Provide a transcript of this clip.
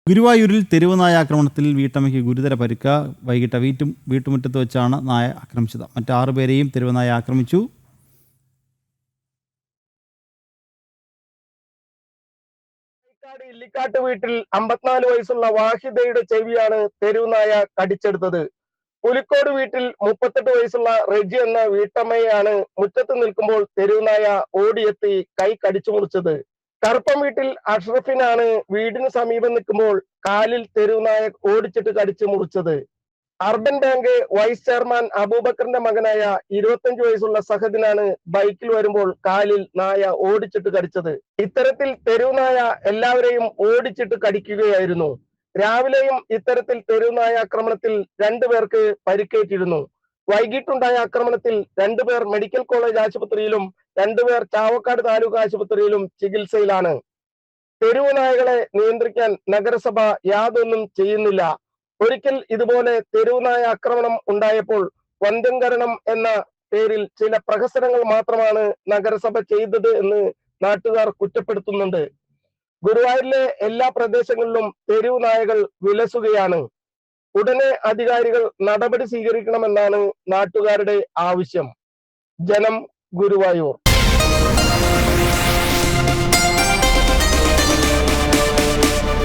ഗുരുവായൂരിൽ തെരുവ് നായ ആക്രമണത്തിൽ വീട്ടമ്മയ്ക്ക് ഗുരുതര പരിക്ക്. വൈകിട്ട് വീട്ടുമുറ്റത്ത് വെച്ചാണ് നായ ആക്രമിച്ചത്. മറ്റ് 6 പേരെയും തെരുവ് നായ ആക്രമിച്ചു. ഇല്ലിക്കാട്ട് വീട്ടിൽ 54 വയസ്സുള്ള വാഹിദയുടെ ചെവിയാണ് തെരുവ് നായ കടിച്ചെടുത്തത്. പുലിക്കോട് വീട്ടിൽ 38 വയസ്സുള്ള റെജി എന്ന വീട്ടമ്മയെയാണ് മുറ്റത്ത് നിൽക്കുമ്പോൾ തെരുവ് നായ ഓടിയെത്തി കൈ കടിച്ചു മുറിച്ചത്. കറുപ്പം വീട്ടിൽ അഷ്റഫിനാണ് വീടിന് സമീപം നിൽക്കുമ്പോൾ കാലിൽ തെരുവ് നായ ഓടിച്ചിട്ട് കടിച്ചു മുറിച്ചത്. അർബൻ ബാങ്ക് വൈസ് ചെയർമാൻ അബൂബക്കറിന്റെ മകനായ 25 വയസ്സുള്ള സഹദിനാണ് ബൈക്കിൽ വരുമ്പോൾ കാലിൽ നായ ഓടിച്ചിട്ട് കടിച്ചത്. ഇത്തരത്തിൽ തെരുവ് നായ എല്ലാവരെയും ഓടിച്ചിട്ട് കടിക്കുകയായിരുന്നു. രാവിലെയും ഇത്തരത്തിൽ തെരുവ് നായ ആക്രമണത്തിൽ 2 പേർക്ക് പരിക്കേറ്റിരുന്നു. വൈകിട്ടുണ്ടായ ആക്രമണത്തിൽ 2 പേർ മെഡിക്കൽ കോളേജ് ആശുപത്രിയിലും 2 പേർ ചാവക്കാട് താലൂക്ക് ആശുപത്രിയിലും ചികിത്സയിലാണ്. തെരുവ് നായകളെ നിയന്ത്രിക്കാൻ നഗരസഭ യാതൊന്നും ചെയ്യുന്നില്ല. ഒരിക്കൽ ഇതുപോലെ തെരുവ് നായ ആക്രമണം ഉണ്ടായപ്പോൾ വന്ധ്യംകരണം എന്ന പേരിൽ ചില പ്രഹസനങ്ങൾ മാത്രമാണ് നഗരസഭ ചെയ്തത് എന്ന് നാട്ടുകാർ കുറ്റപ്പെടുത്തുന്നുണ്ട്. ഗുരുവായൂരിലെ എല്ലാ പ്രദേശങ്ങളിലും തെരുവ് നായകൾ വിലസുകയാണ്. ഉടനെ അധികാരികൾ നടപടി സ്വീകരിക്കണമെന്നാണ് നാട്ടുകാരുടെ ആവശ്യം. ജനം, ഗുരുവായൂർ.